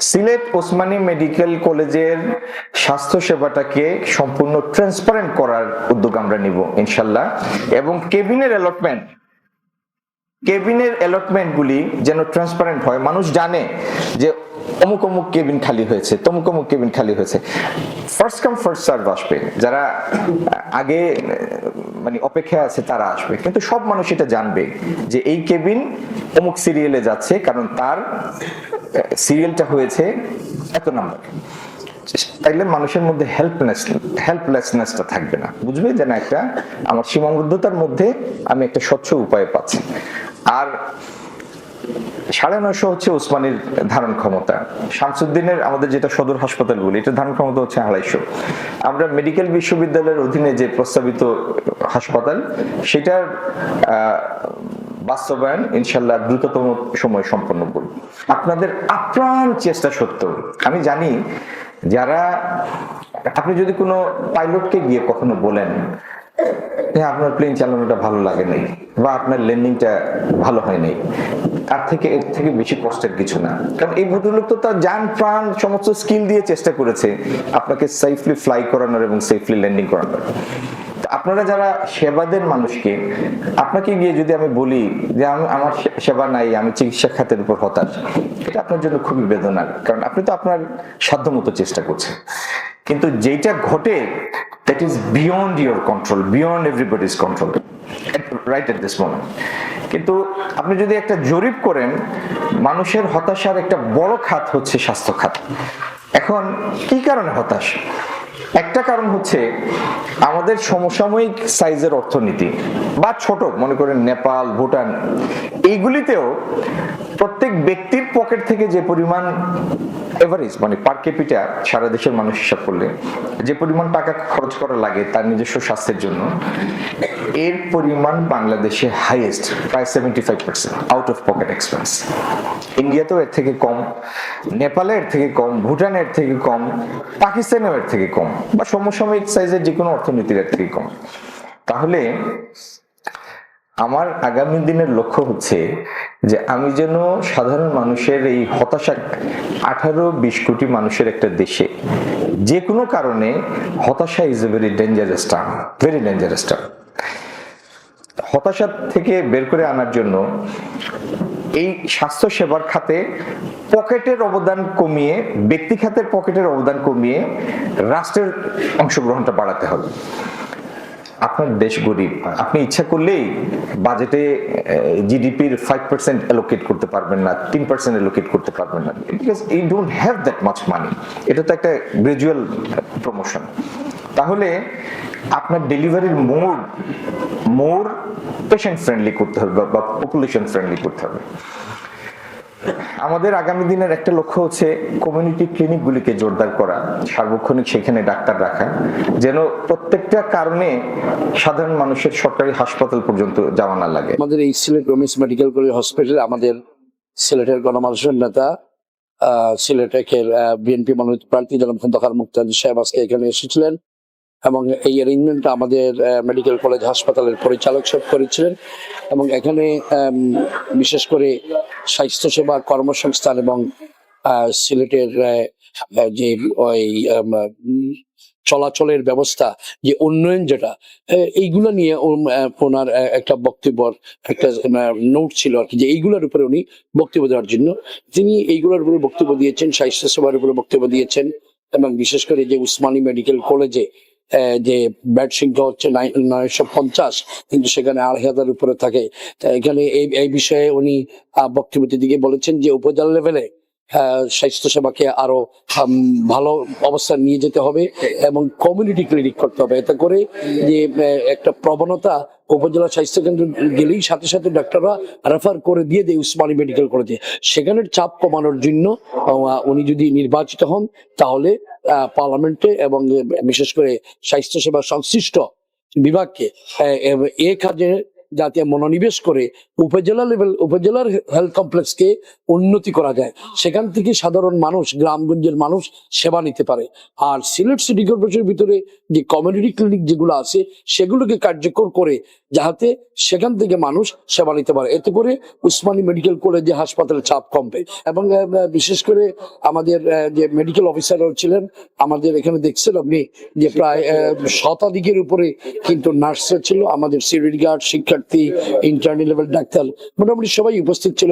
Sylhet Osmani medical কলেজের স্বাস্থ্য সেবাটাকে সম্পূর্ণ ট্রান্সপারেন্ট করার উদ্যোগ আমরা নিব ইনশাল্লাহ, এবং কেবিনের অ্যালটমেন্ট গুলি যেন ট্রান্সপারেন্ট হয়, মানুষ জানে যে অমুক অমুক কেবিন খালি হয়েছে, তমুক অমুক কেবিন খালি হয়েছে। ফার্স্ট কাম ফার্স্ট সার্ভ আসবে, যারা আগে মানে অপেক্ষায় আছে তারা আসবে, কিন্তু সব মানুষ এটা জানবে যে এই কেবিন অমুক সিরিয়ালে যাচ্ছে, কারণ তার সিরিয়ালটা হয়েছে এত নাম্বার। তাইলে মানুষের মধ্যে হেল্পলেসনেসটা থাকবে না, বুঝবে যে না, একটা আমার সীমাবদ্ধতার মধ্যে আমি একটা স্বচ্ছ উপায় পাচ্ছি। আর 950 হচ্ছে ওসমানীর ধারণ ক্ষমতা, শামসুদ্দিনের আমাদের যেটা সদর হাসপাতাল বলি, এটা ধারণ ক্ষমতা হচ্ছে 250। আমরা মেডিকেল বিশ্ববিদ্যালয়ের অধীনে যে প্রস্তাবিত হাসপাতাল, সেটার বাস্তবায়ন ইনশাল্লাহ দ্রুততম সময় সম্পন্ন করব। আপনাদের আপ্রাণ চেষ্টা সত্ত্বেও আমি জানি, যারা আপনি যদি কোনো পাইলটকে গিয়ে কখনো বলেন আপনার প্লেন চালানোটা ভালো লাগে নাই বা আপনার ল্যান্ডিংটা ভালো হয় নাই, এর থেকে বেশি কষ্টের কিছু না। কারণ এই ভদ্রলোক তো তার জান প্রাণ সমস্ত স্কিল দিয়ে চেষ্টা করেছে আপনাকে সেফলি ফ্লাই করানোর এবং সেফলি ল্যান্ডিং করানোর। আপনারা যারা সেবা দেন মানুষকে, আপনাকে গিয়ে যদি আমি বলি যে আমার সেবা নাই, আমি চিকিৎসা খাতের উপর হতাশ, এটা আপনার জন্য খুবই বেদনার, কারণ আপনি তো আপনার সাধ্যমতো চেষ্টা করছেন, কিন্তু যেটা ঘটে that is beyond your control, beyond everybody's control right at this moment. কিন্তু আপনি যদি একটা জরিপ করেন, মানুষের হতাশার একটা বড় খাত হচ্ছে স্বাস্থ্য খাত। এখন কি কারণে হতাশ? একটা কারণ হচ্ছে আমাদের সমসাময়িক সাইজের অর্থনীতি, বা ছোট মনে করেন নেপাল, ভুটান, এইগুলিতেও প্রত্যেক ব্যক্তির পকেট থেকে যে পরিমাণ এভারেজ মানে পার ক্যাপিটা সারা দেশের মানুষ হিসাব করলে যে পরিমাণ টাকা খরচ করা লাগে তার নিজস্ব স্বাস্থ্যের জন্য, এর পরিমাণ বাংলাদেশে হাইয়েস্ট, প্রায় 75% আউট অফ পকেট এক্সপেন্স। ইন্ডিয়াতেও এর থেকে কম, নেপালে এর থেকে কম, ভুটানের থেকে কম, পাকিস্তানেও এর থেকে কম, বা সমসাময়িক সাইজের যে কোনো অর্থনীতির এর থেকে কম। তাহলে আমার আগামী দিনের লক্ষ্য হচ্ছে যে আমি যেন সাধারণ মানুষের এই হতাশা, 18-20 কোটি মানুষের একটা দেশে যে কোনো কারণে হতাশা is a very dangerous term, very dangerous term. হতাশা থেকে বের করে আনার জন্য এই স্বাস্থ্য সেবার খাতে পকেটের অবদান কমিয়ে, ব্যক্তি খাতের পকেটের অবদান কমিয়ে রাষ্ট্রের অংশগ্রহণটা বাড়াতে হবে। আপনার দেশ গরিব, আপনি ইচ্ছা করলেই বাজেটে জিডিপির 5% অ্যালোকেট করতে পারবেন না, 3% অ্যালোকেট করতে পারবেন না, because you don't have that much money. এটা তো একটা গ্রাজুয়াল প্রমোশন। তাহলে আপনার ডেলিভারির মোর পেশেন্ট ফ্রেন্ডলি করতে হবে বা পপুলেশন ফ্রেন্ডলি করতে হবে। আমাদের আগামী দিনের একটা লক্ষ্য হচ্ছে কমিউনিটি ক্লিনিক গুলিকে জোরদার করা, সার্বক্ষণিক সেখানে ডাক্তার রাখা, যেন প্রত্যেকটা কারণে সাধারণ মানুষের সরকারি হাসপাতাল পর্যন্ত যাওয়া না লাগে। আমাদের এই সিলেট রমেশ মেডিকেল কলেজ হসপিটালে আমাদের সিলেটের গণমানুষের নেতা, সিলেটের বিএনপি মনোনীত প্রার্থী জনাব খন্দকার মুক্তাদির সাহেব আজকে এখানে এসেছিলেন, এবং এই অ্যারেঞ্জমেন্টটা আমাদের মেডিকেল কলেজ হাসপাতালের পরিচালক সাহেব করেছিলেন। এবং এখানে বিশেষ করে স্বাস্থ্যসেবা কর্মসংস্থান এবং সিলেটের যে ওই চলাচলের ব্যবস্থা, যে উন্নয়ন, যেটা এইগুলো নিয়ে ওনার একটা বক্তব্যর একটা নোট ছিল আর কি, যে এইগুলোর উপরে উনি বক্তব্য দেওয়ার জন্য তিনি এইগুলোর উপরে বক্তব্য দিয়েছেন, স্বাস্থ্যসেবার উপরে বক্তব্য দিয়েছেন। এবং বিশেষ করে যে উসমানী মেডিকেল কলেজে যে বেড সংখ্যা হচ্ছে 950, কিন্তু সেখানে 2500 উপরে থাকে। এখানে এই বিষয়ে উনি বক্তব্যের দিকে বলেছেন যে উপজেলা লেভেলে স্বাস্থ্যসেবাকে আরো ভালো অবস্থায় নিয়ে যেতে হবে এবং কমিউনিটি ক্লিনিক করতে হবে। এতে করে যে একটা প্রবণতা, উপজেলা স্বাস্থ্য কেন্দ্র গেলেই সাথে সাথে ডাক্তাররা রেফার করে দিয়ে দেয় উসমানী মেডিকেল কলেজে। সেখানের চাপ কমানোর জন্য উনি যদি নির্বাচিত হন, তাহলে পার্লামেন্টে এবং বিশেষ করে স্বাস্থ্যসেবা সংশ্লিষ্ট বিভাগকে এ কাজে যাতে মনোনিবেশ করে উপজেলার হেলথ কমপ্লেক্সকে উন্নতি করা যায়, সেখান থেকে সাধারণ মানুষ, গ্রামগঞ্জের মানুষ সেবা নিতে পারে। আর সিলেট সিটি কর্পোরেশনের ভিতরে যে কমিউনিটি ক্লিনিক যেগুলো আছে, সেগুলোকে কার্যকর করে যাতে সেখান থেকে মানুষ সেবা নিতে পারে। এতে করে উসমানী মেডিকেল কলেজে হাসপাতালের চাপ কমবে এবং বিশেষ করে আমাদের যে মেডিকেল অফিসাররা ছিলেন আমাদের এখানে দেখছেন আপনি যে প্রায় শতাধিকের উপরে কিন্তু নার্সরা ছিল, আমাদের সিকিউরিটি গার্ড, শিক্ষার্থী, ইন্টার্নি লেভেল ডাক্তার, মোটামুটি সবাই উপস্থিত ছিল।